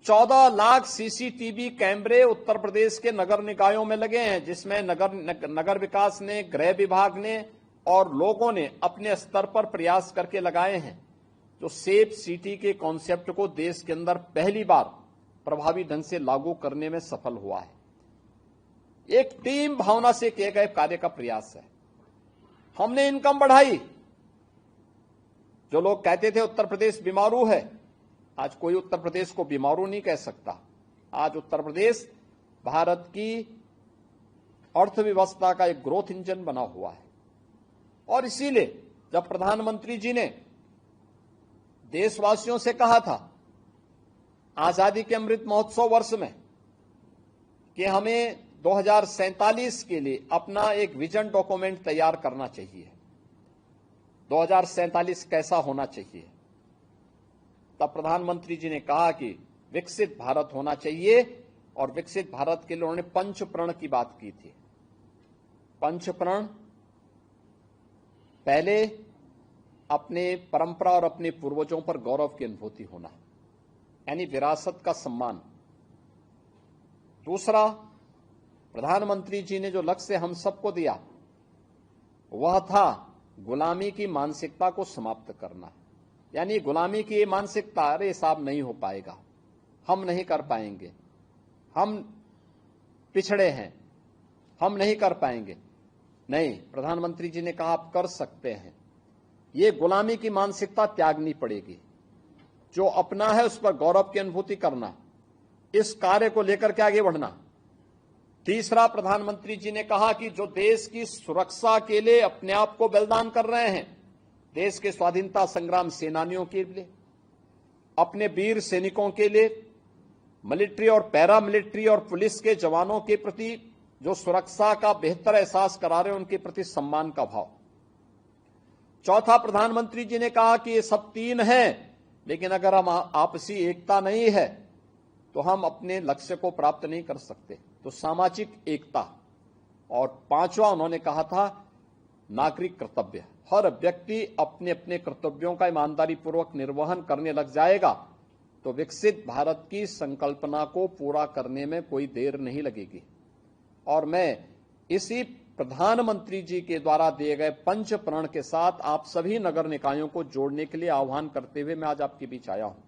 14 lakh CCTV कैमरे उत्तर प्रदेश के नगर निकायों में लगे हैं, जिसमें नगर विकास ने, गृह विभाग ने और लोगों ने अपने स्तर पर प्रयास करके लगाए हैं, जो सेफ सिटी के कॉन्सेप्ट को देश के अंदर पहली बार प्रभावी ढंग से लागू करने में सफल हुआ है। एक टीम भावना से किए गए कार्य का प्रयास है। हमने इनकम बढ़ाई। जो लोग कहते थे उत्तर प्रदेश बीमारू है, आज कोई उत्तर प्रदेश को बीमारू नहीं कह सकता। आज उत्तर प्रदेश भारत की अर्थव्यवस्था का एक ग्रोथ इंजन बना हुआ है। और इसीलिए जब प्रधानमंत्री जी ने देशवासियों से कहा था आजादी के अमृत महोत्सव वर्ष में कि हमें 2047 के लिए अपना एक विजन डॉक्यूमेंट तैयार करना चाहिए, 2047 कैसा होना चाहिए, तब प्रधानमंत्री जी ने कहा कि विकसित भारत होना चाहिए। और विकसित भारत के लिए उन्होंने पंच प्रण की बात की थी। पंच प्रण, पहले अपने परंपरा और अपने पूर्वजों पर गौरव की अनुभूति होना, यानी विरासत का सम्मान। दूसरा, प्रधानमंत्री जी ने जो लक्ष्य हम सबको दिया वह था गुलामी की मानसिकता को समाप्त करना। यानी गुलामी की ये मानसिकता, अरे साहब नहीं हो पाएगा, हम नहीं कर पाएंगे, हम पिछड़े हैं, हम नहीं कर पाएंगे। नहीं, प्रधानमंत्री जी ने कहा आप कर सकते हैं। ये गुलामी की मानसिकता त्यागनी पड़ेगी। जो अपना है उस पर गौरव की अनुभूति करना, इस कार्य को लेकर के आगे बढ़ना। तीसरा, प्रधानमंत्री जी ने कहा कि जो देश की सुरक्षा के लिए अपने आप को बलिदान कर रहे हैं, देश के स्वाधीनता संग्राम सेनानियों के लिए, अपने वीर सैनिकों के लिए, मिलिट्री और पैरा मिलिट्री और पुलिस के जवानों के प्रति जो सुरक्षा का बेहतर एहसास करा रहे हैं, उनके प्रति सम्मान का भाव। चौथा, प्रधानमंत्री जी ने कहा कि ये सब तीन हैं, लेकिन अगर हम आपसी एकता नहीं है तो हम अपने लक्ष्य को प्राप्त नहीं कर सकते, तो सामाजिक एकता। और पांचवा उन्होंने कहा था नागरिक कर्तव्य। हर व्यक्ति अपने अपने कर्तव्यों का ईमानदारी पूर्वक निर्वहन करने लग जाएगा तो विकसित भारत की संकल्पना को पूरा करने में कोई देर नहीं लगेगी। और मैं इसी प्रधानमंत्री जी के द्वारा दिए गए पंच प्रण के साथ आप सभी नगर निकायों को जोड़ने के लिए आह्वान करते हुए मैं आज आपके बीच आया हूं।